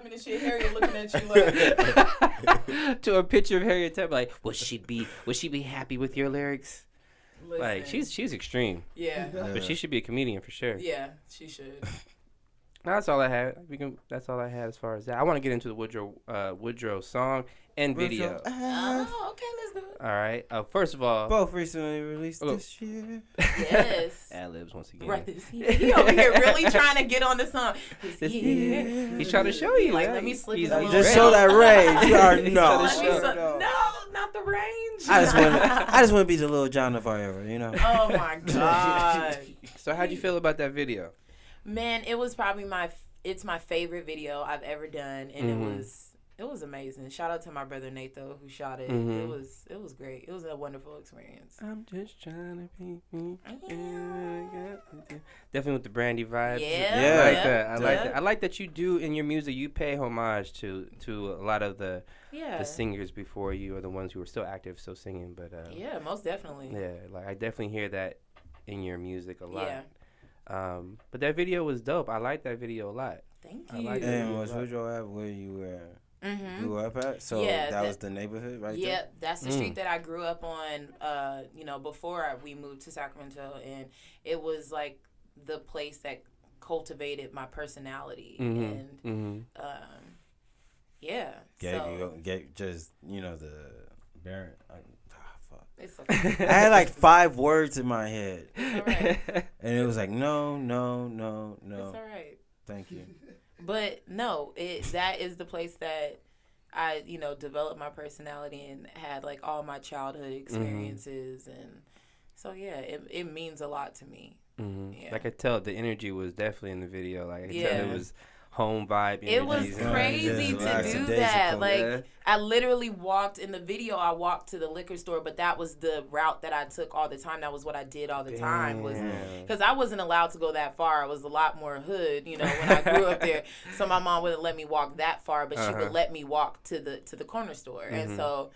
Tubman and shit. Harriet looking at you like to a picture of Harriet Tubman, like, would she be happy with your lyrics? Listen. Like, she's extreme. Yeah. But she should be a comedian for sure. Yeah, she should. That's all I had. That's all I had as far as that. I want to get into the Woodrow song and video. Oh, okay, let's do it. All right. First of all, both recently released this year. Yes. Ad-libs once again. Right. He over here really trying to get on the song. He's trying to show you. Like, right? let me slip He's it a little Just bit. show that range. You already know. No, not the range. I just want to be the little John of our era, you know. Oh my God. So how'd you feel about that video? Man, it was probably my favorite video I've ever done, and it was amazing. Shout out to my brother Nate though, who shot it. It was great. It was a wonderful experience. I'm just trying to be me. Definitely with the Brandy vibes. Yeah. I like that. I like that. I like that you do in your music. You pay homage to a lot of the singers before you, or the ones who are still active, still singing. But yeah, most definitely. Yeah, like I definitely hear that in your music a lot. Yeah. But that video was dope. I like that video a lot. Thank you. I like And was Woodrow at where you grew up at? So that was the neighborhood right there? Yep, that's the street that I grew up on, before we moved to Sacramento. And it was like the place that cultivated my personality. And, the Baron. It's okay. I had like 5 words in my head. It's all right. And it was like, no. It's all right. Thank you. But no, that is the place that I, developed my personality and had like all my childhood experiences. And so, yeah, it means a lot to me. Yeah. Like I could tell the energy was definitely in the video. Like I could tell it was home vibe. It was crazy to do that. Like I literally walked in the video. I walked to the liquor store, but that was the route that I took all the time. That was what I did all the time. Was because I wasn't allowed to go that far. I was a lot more hood, when I grew up there. So my mom wouldn't let me walk that far, but she would let me walk to the corner store, and so.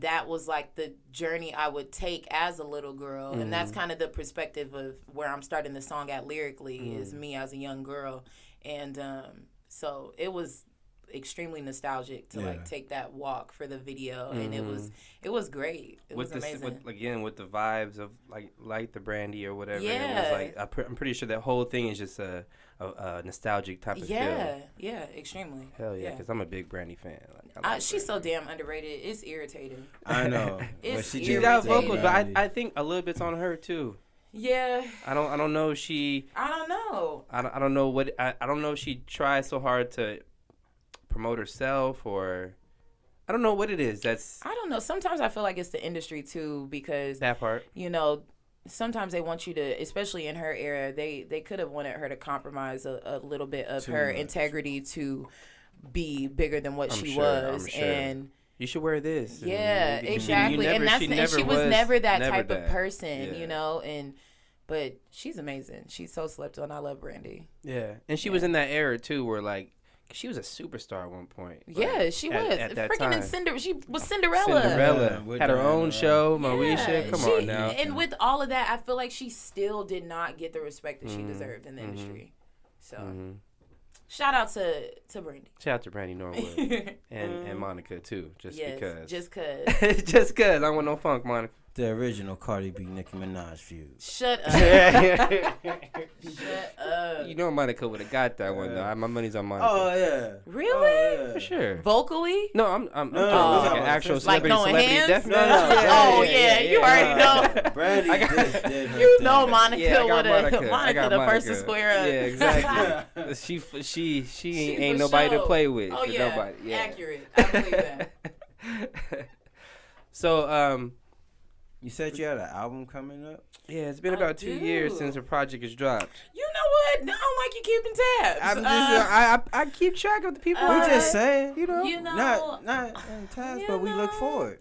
That was like the journey I would take as a little girl. And that's kind of the perspective of where I'm starting the song at lyrically is me as a young girl. And so it was extremely nostalgic to like take that walk for the video. And it was great. It was amazing. With the vibes of like the Brandy or whatever. Yeah. It was I'm pretty sure that whole thing is just a nostalgic type of feel. Yeah, extremely. Hell yeah, because I'm a big Brandy fan. She's so damn underrated. It's irritating. I know. She's got vocals, but I think a little bit's on her too. Yeah. I don't know if she. I don't know. I don't know what I don't know if she tries so hard to promote herself, or I don't know what it is. I don't know. Sometimes I feel like it's the industry too, because that part. Sometimes they want you to, especially in her era, they could have wanted her to compromise a little bit of her integrity to be bigger than what she was. I'm sure. And you should wear this. Yeah, exactly. She was never that type of person, but she's amazing. She's so slept on. I love Brandy. Yeah. And she was in that era too where she was a superstar at one point. Yeah, she was. At that time. She was Cinderella. Had her own show, Moesha. Come on now. And with all of that, I feel like she still did not get the respect that she deserved in the industry. So, shout out to Brandy. Shout out to Brandy Norwood. and Monica, too. Just because. Just because. Just because. I don't want no funk, Monica. The original Cardi B, Nicki Minaj feud. Shut up. Shut up. You know Monica would have got that one, though. My money's on Monica. Oh, yeah. Really? Oh, yeah. For sure. Vocally? No, I'm talking like an actual celebrity hands? death No. You already know. Brandy did you know Monica would have. Monica the first to square up. Yeah, exactly. she ain't nobody to play with. Oh, yeah. Nobody. Yeah. Accurate. I believe that. So, you said you had an album coming up? Yeah, it's been about 2 years since the project has dropped. You know what? I don't like you keeping tabs. I keep track of the people. We just saying, not in tabs, but we look forward.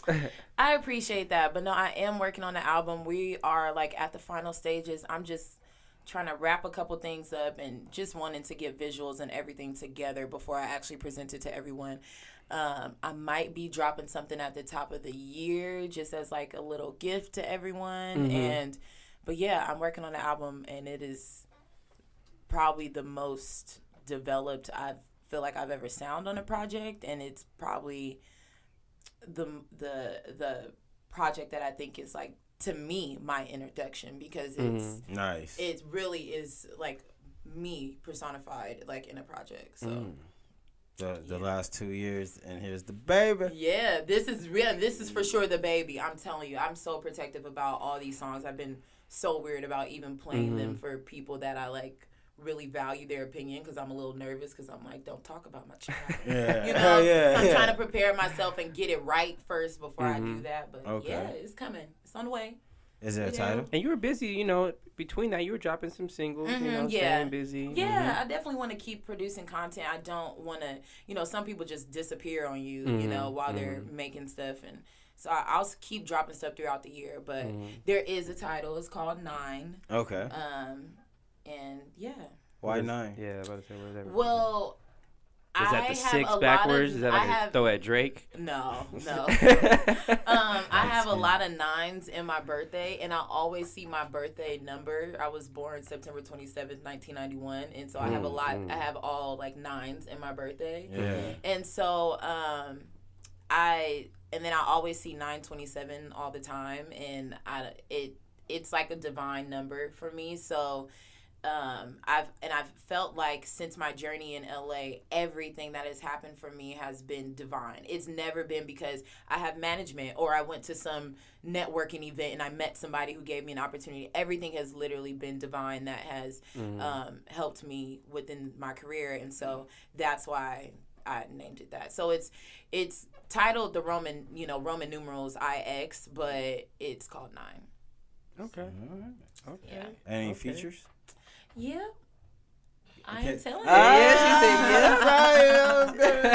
I appreciate that, but no, I am working on the album. We are at the final stages. I'm just trying to wrap a couple things up and just wanting to get visuals and everything together before I actually present it to everyone. I might be dropping something at the top of the year just as a little gift to everyone. But yeah, I'm working on the album, and it is probably the most developed I've feel like I've ever sound on a project, and it's probably the project that I think is like, to me, my introduction, because it's nice. It really is like me personified like in a project. So the last 2 years, and here's the baby. Yeah, this is real. This is for sure the baby. I'm telling you, I'm so protective about all these songs. I've been so weird about even playing them for people that I like really value their opinion, because I'm a little nervous, because I'm like, don't talk about my child. Yeah. You know, yeah, so I'm trying to prepare myself and get it right first before I do that. But yeah, it's coming. It's on the way. Is there a title? And you were busy, you know, between that you were dropping some singles, you know, staying busy. Yeah, I definitely want to keep producing content. I don't want to, you know, some people just disappear on you, you know, while they're making stuff. And so I'll keep dropping stuff throughout the year. But there is a title. It's called 9. Okay. And yeah. Why 9? Yeah, I was about to say, what is that? Well, is that the 6 backwards? Is that like a throw at Drake? No. I have a lot of 9s in my birthday, and I always see my birthday number. I was born September 27th, 1991, and so I have a lot. I have all like 9s in my birthday. Yeah. And so and then I always see 927 all the time, and it's like a divine number for me. So I've felt like since my journey in LA, everything that has happened for me has been divine. It's never been because I have management or I went to some networking event and I met somebody who gave me an opportunity. Everything has literally been divine that has helped me within my career, and so that's why I named it that. So it's titled the Roman numerals IX, but it's called 9. Okay. Okay. Yeah. Any features? Yeah. I ain't telling you. Yeah, she said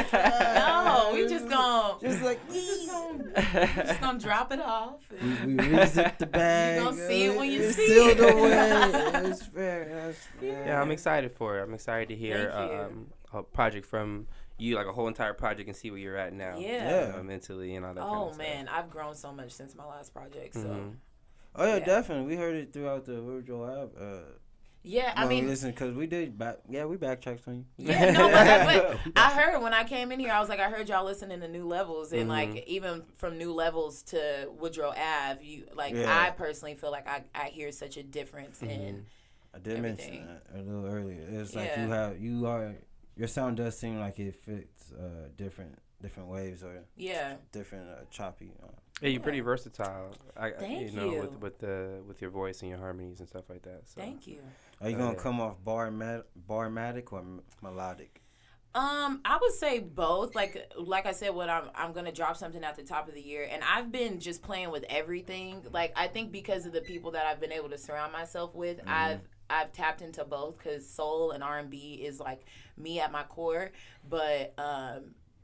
yeah. No, we just gonna just gonna drop it off. We reset the bag. You gonna see it when you see it. it. That's fair. Yeah, I'm excited for it. I'm excited to hear a project from you, like a whole entire project, and see where you're at now. Yeah. Mentally and all that. Oh kind of man, stuff. I've grown so much since my last project. So. Oh yeah, definitely. We heard it throughout the Woodrow app. Yeah, I mean, listen, because we backtracked on you. Yeah, no, but I heard when I came in here, I was like, I heard y'all listening to New Levels, and like even from New Levels to Woodrow Ave, I personally feel like I hear such a difference in. I did mention that a little earlier. It's like your sound does seem like it fits different waves or different choppy. Yeah, you're pretty versatile. Thank you. With your voice and your harmonies and stuff like that. So. Thank you. Are you gonna come off barmatic or melodic? I would say both. Like I said, what I'm gonna drop something at the top of the year, and I've been just playing with everything. Like I think because of the people that I've been able to surround myself with, I've tapped into both, because soul and R&B is like me at my core, but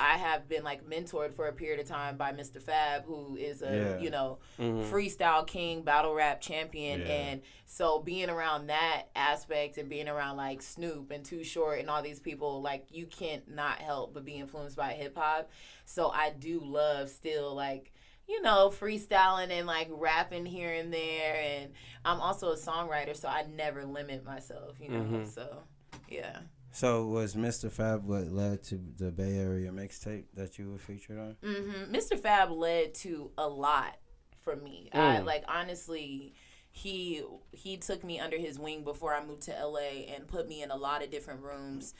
I have been like mentored for a period of time by Mr. Fab, who is a freestyle king, battle rap champion, and so being around that aspect and being around like Snoop and Too Short and all these people, like you can't not help but be influenced by hip hop. So I do love still like, you know, freestyling and like rapping here and there, and I'm also a songwriter, so I never limit myself, you know. So yeah. So was Mr. Fab what led to the Bay Area mixtape that you were featured on? Mr. Fab led to a lot for me. I like honestly, he took me under his wing before I moved to LA and put me in a lot of different rooms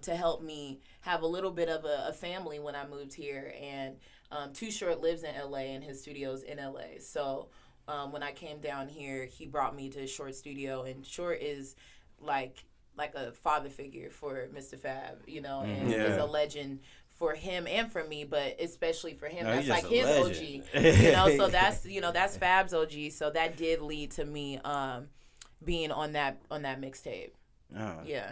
to help me have a little bit of a family when I moved here. And Too Short lives in LA and his studio's in LA. So when I came down here, he brought me to Short Studio, and Short is like a father figure for Mr. Fab, you know, and is a legend for him and for me, but especially for him. That's like his legend. OG, you know, so that's Fab's OG. So that did lead to me being on that mixtape. Yeah.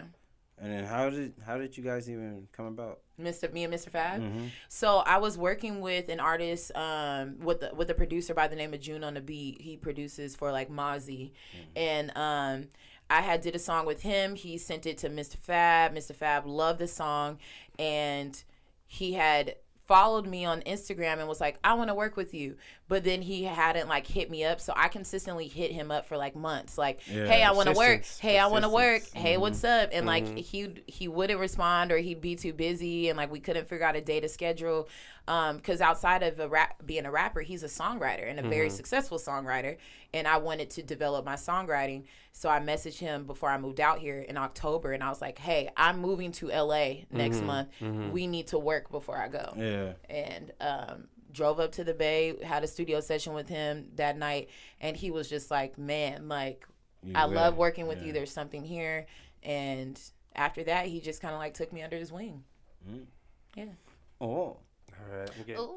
And then how did you guys even come about? Me and Mr. Fab. So I was working with an artist, with a producer by the name of June on the Beat. He produces for like Mozzie, and I had did a song with him. He sent it to Mr. Fab. Mr. Fab loved the song, and he had followed me on Instagram and was like, I want to work with you. But then he hadn't like hit me up. So I consistently hit him up for like months. Like, hey, I want to work. Hey, I want to work. Hey, what's up? And like he wouldn't respond, or he'd be too busy, and like we couldn't figure out a day to schedule. Because outside of being a rapper, he's a songwriter and a very successful songwriter. And I wanted to develop my songwriting. So I messaged him before I moved out here in October. And I was like, hey, I'm moving to LA next month. We need to work before I go. Yeah. And drove up to the Bay, had a studio session with him that night. And he was just like, man, like, I love working with you. There's something here. And after that, he just kind of like took me under his wing. Yeah. Oh. All right, I'm getting...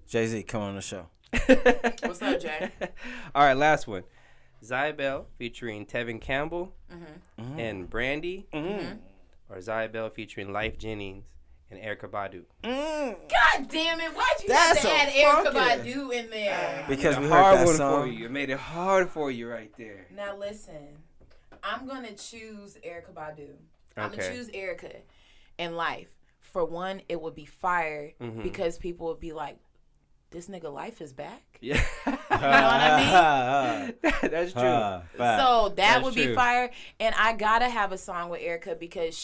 Jay-Z, come on the show. What's up, Jay? All right, last one. Zyah Belle featuring Tevin Campbell and Brandy, or Zyah Belle featuring Life Jennings and Erykah Badu. God damn it! Why'd you have to add Erykah Badu in there? Because we heard that song. For you. It made it hard for you right there. Now listen, I'm gonna choose Erykah Badu. I'm gonna choose Erykah in Life. For one, it would be fire because people would be like, this nigga Life is back? Yeah. You know what I mean? That's true. So that would be fire. And I gotta have a song with Erykah because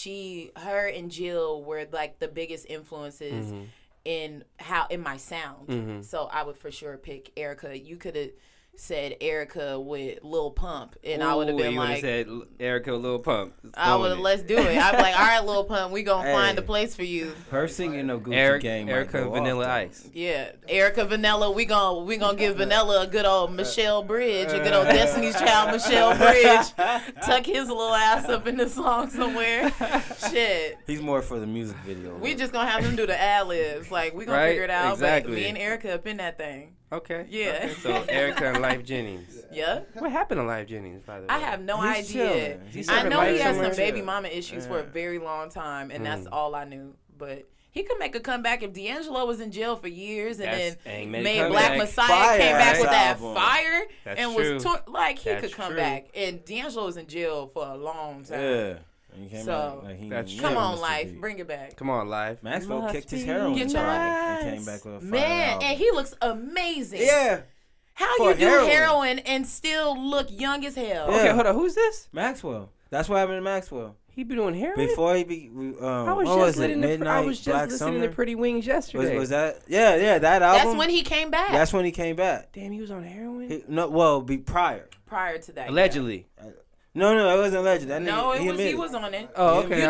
her and Jill were like the biggest influences in my sound. So I would for sure pick Erykah. You could have said Erykah with Lil Pump, and I would have been like, said Erykah Lil Pump. I would have, let's do it. I'd be like, all right, Lil Pump, we gonna find a place for you. Her singing no Gucci game. Erykah Vanilla Ice. Yeah, Erykah Vanilla. We gonna give Vanilla a good old Michelle Bridge, a good old Destiny's Child Michelle Bridge. Tuck his little ass up in the song somewhere. Shit. He's more for the music video. We just gonna have him do the ad-libs. Like, we gonna figure it out. Exactly. But me and Erykah up in that thing. Okay. Yeah. Okay. So Erykah and Life Jennings. Yeah. What happened to Life Jennings, by the way? I have no idea. I know he had some baby mama issues for a very long time, and that's all I knew. But he could make a comeback if D'Angelo was in jail for years and then made Black Messiah, came back with that fire and was like he could come back. And D'Angelo was in jail for a long time. Yeah. So, come on, Life. Bring it back. Come on, Life. Maxwell kicked his heroin Get your and came back with a fire album. And he looks amazing. Yeah. How you do heroin and still look young as hell? Yeah. Okay, hold on. Who's this? Maxwell. That's what happened to Maxwell. He be doing heroin? Before he be, I was just listening to Pretty Wings yesterday. Was that? Yeah, that album. That's when he came back. That's when he came back. Damn, he was on heroin? Prior. Prior to that. Allegedly. Yeah. No, it wasn't alleged. He was on it. Oh, okay. You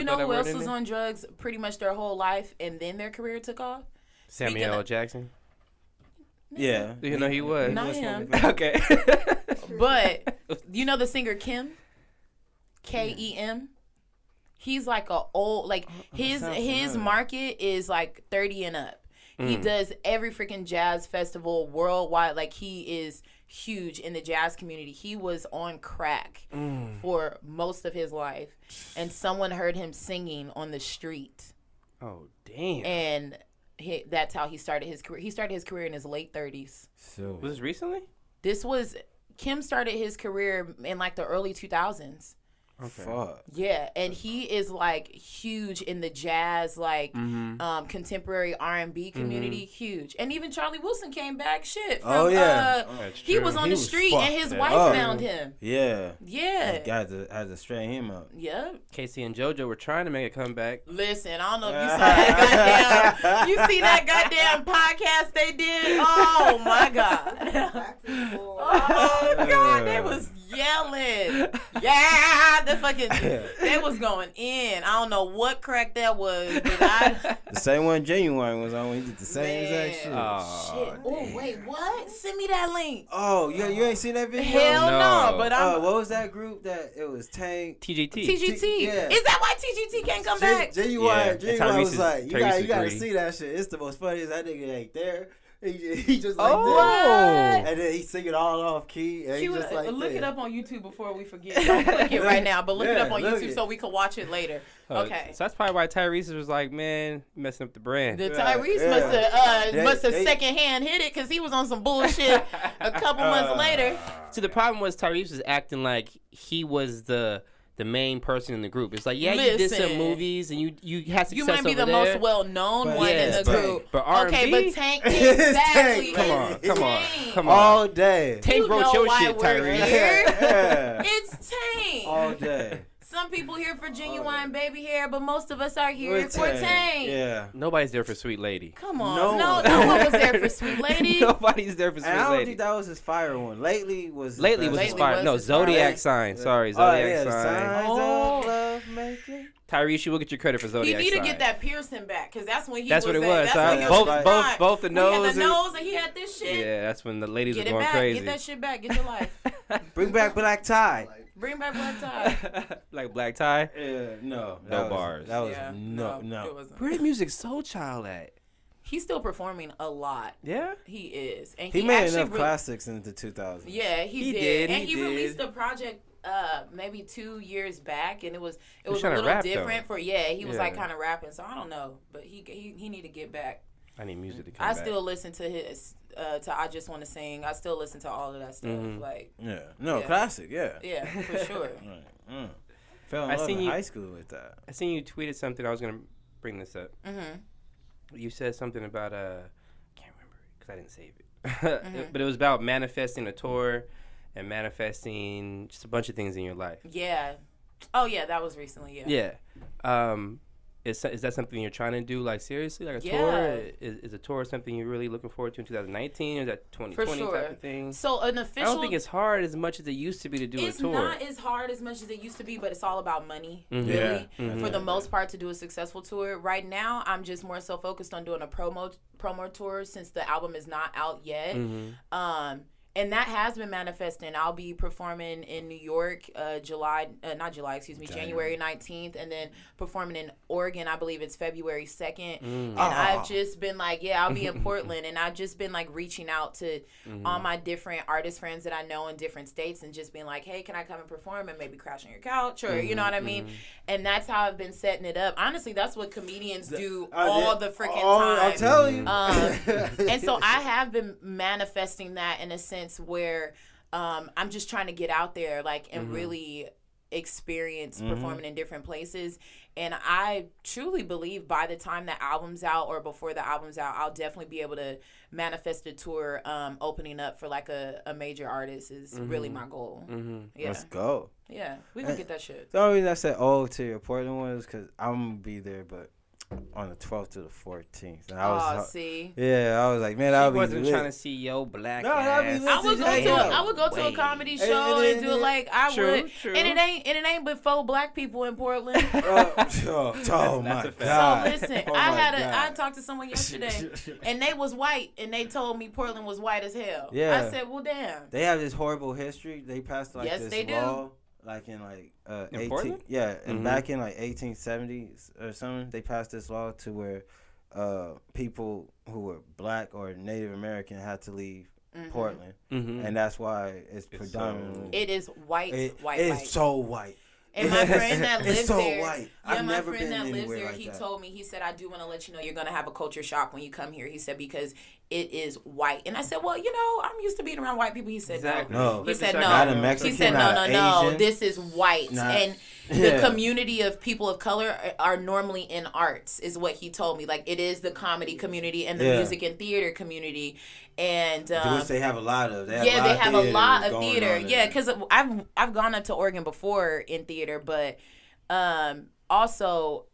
know who else was on drugs pretty much their whole life and then their career took off? Samuel L. Jackson? Yeah. You know he was. Not him. Okay. But you know the singer Kim? K-E-M? He's like a old, like his market is like 30 and up. He does every freaking jazz festival worldwide. Like, he is huge in the jazz community. He was on crack for most of his life. And someone heard him singing on the street. Oh, damn. And that's how he started his career. He started his career in his late 30s. So, was this recently? Kim started his career in like the early 2000s. Okay. Fuck. Yeah, and he is like huge in the jazz, like contemporary R&B community, huge. And even Charlie Wilson came back. Shit. From, he was on the street and his wife found him. Yeah. Yeah. Had to straighten him up. Yeah. Casey and JoJo were trying to make a comeback. Listen, I don't know if you saw that goddamn. You see that goddamn podcast they did? Oh my god. Oh god, they was yelling. Yeah, they was going in. I don't know what crack that was, but the same one Genuine was on when he did the same exact shit. Shit. Oh wait, what? Send me that link. Oh, you ain't seen that video? Hell no. But what was that group that it was Tank? TGT. Yeah. Is that why TGT can't come back? Genuine was like, you gotta see that shit. It's the most funniest. That nigga ain't there. He just like that. And then he sing it all off key. And he just like look it up on YouTube before we forget. Don't click it right now, but look it up on YouTube so we can watch it later. Okay. So that's probably why Tyrese was like, man, messing up the brand. Tyrese must have secondhand hit it because he was on some bullshit a couple months later. So the problem was Tyrese was acting like he was the the main person in the group. It's like, yeah, you did some movies and you had success. You might be the there. most well-known one in the group. But R&B? Okay, but Tank, exactly. Come on. All day. Tank wrote your shit, Tyrese. It's Tank. All day. Some people here for Genuine Baby Hair, but most of us are here for Tank. Yeah. Nobody's there for Sweet Lady. Come on. No one was there for Sweet Lady. Nobody's there for Sweet Lady. I don't think that was his fire one. Lately was his fire. No, Zodiac Sign. Sorry, Zodiac Sign. Love making. Tyrese, you will get your credit for Zodiac Sign. He need to get that piercing back, because that's when he that's was what it was. Both the nose. He had the nose and he had this shit. Yeah, that's when the ladies were going back. crazy. Get that shit back. Get your life. Bring back black tie. Bring back black tie. Like black tie? Yeah, no bars. That was no. Where the Music Soul Child at? He's still performing a lot. Yeah? He is. And he made enough classics in the 2000s. Yeah, he did. And he released a project maybe 2 years back, and it was a little different though. He was like kind of rapping, so I don't know, but he need to get back. I need music to come back. I still listen to his I Just Want to Sing. I still listen to all of that stuff. Like classic, yeah, for sure. Right. Fell in love in high school with that. I seen you tweeted something. I was gonna bring this up. You said something about I can't remember because I didn't save it, but it was about manifesting a tour and manifesting just a bunch of things in your life. Yeah. Oh yeah, that was recently. Yeah. Is that something you're trying to do, like, seriously? Like a tour? Is a tour something you're really looking forward to in 2019? Or is that 2020 type of thing? So an official... I don't think it's hard as much as it used to be to do a tour. It's not as hard as much as it used to be, but it's all about money, really, for the most part, to do a successful tour. Right now, I'm just more so focused on doing a promo tour since the album is not out yet. And that has been manifesting. I'll be performing in New York, January 19th, and then performing in Oregon, I believe it's February 2nd. And I've just been like, I'll be in Portland, and I've just been like reaching out to all my different artist friends that I know in different states and just being like, hey, can I come and perform and maybe crash on your couch, or you know what I mean? And that's how I've been setting it up. Honestly, that's what comedians do all the freaking time. I'll tell you. And so I have been manifesting that in a sense where I'm just trying to get out there, like, and really experience performing in different places. And I truly believe by the time the album's out or before the album's out, I'll definitely be able to manifest a tour opening up for like a major artist is really my goal. Yeah. Let's go. Yeah, we can get that shit. The only reason I said to your Portland one is because I'm going to be there, but on the 12th to the 14th. And I was, see. Yeah, I was like, man, I wasn't trying to see your black ass. I would go to a comedy show and do it like I would. True. And it ain't but 4 black people in Portland. Oh my God. So listen, I talked to someone yesterday and they was white and they told me Portland was white as hell. Yeah. I said, well, damn. They have this horrible history. They passed like this law. Like in like in Portland? And back in like 1870s or something, they passed this law to where people who were black or Native American had to leave Portland, and that's why it's predominantly. It is white. It's so white. And my friend that lives it's so there, white. My friend that lives there, he told me, he said, I do want to let you know you're going to have a culture shock when you come here. He said, because it is white. And I said, well, I'm used to being around white people. He said, no. He said, no. Not a Mexican, he said, no. This is white. And the community of people of color are normally in arts, is what he told me. Like, it is the comedy community and the music and theater community. And which they have a lot of. They have a lot of theater. Yeah, because I've gone up to Oregon before in theater, but also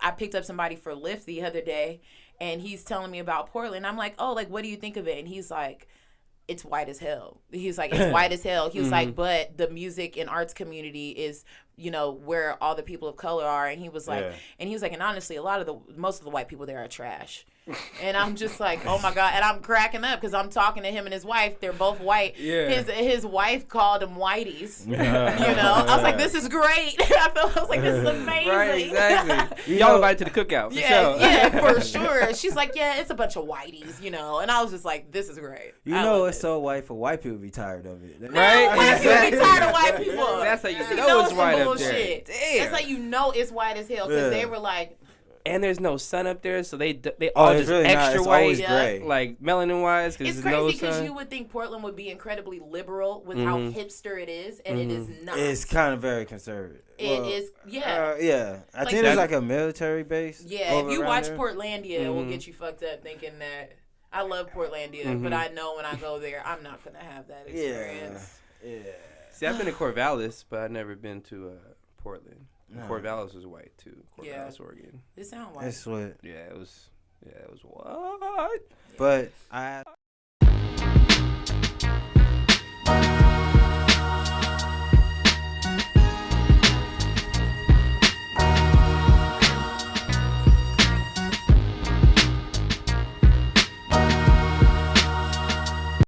I picked up somebody for Lyft the other day, and he's telling me about Portland. I'm like, oh, like, what do you think of it? And he's like, it's white as hell. He's like, it's white as hell. He was like, but the music and arts community is, where all the people of color are. And he was like, and honestly, most of the white people there are trash. And I'm just like, oh my God. And I'm cracking up because I'm talking to him and his wife. They're both white. Yeah. His wife called him whiteys. I was like, this is great. I was like, this is amazing. Right, exactly. Y'all invited to the cookout. For sure. Yeah, for sure. She's like, yeah, it's a bunch of whiteys, And I was just like, this is great. It's so white for white people to be tired of it. Right? White people be tired of white people. That's how you know it's white up there. Bullshit. Damn. That's how you know it's white as hell because they were like, And there's no sun up there, so they all just really extra white, gray. like melanin wise. It's crazy because you would think Portland would be incredibly liberal with how hipster it is, and it is not. It's kind of very conservative. It is, yeah. Yeah. I think there's like a military base. Yeah, if you watch Portlandia, it will get you fucked up thinking that. I love Portlandia, but I know when I go there, I'm not going to have that experience. Yeah. See, I've been to Corvallis, but I've never been to Portland. No. Corvallis was white too. Corvallis, Oregon. It sounds white. It's what? Yeah, it was what? But I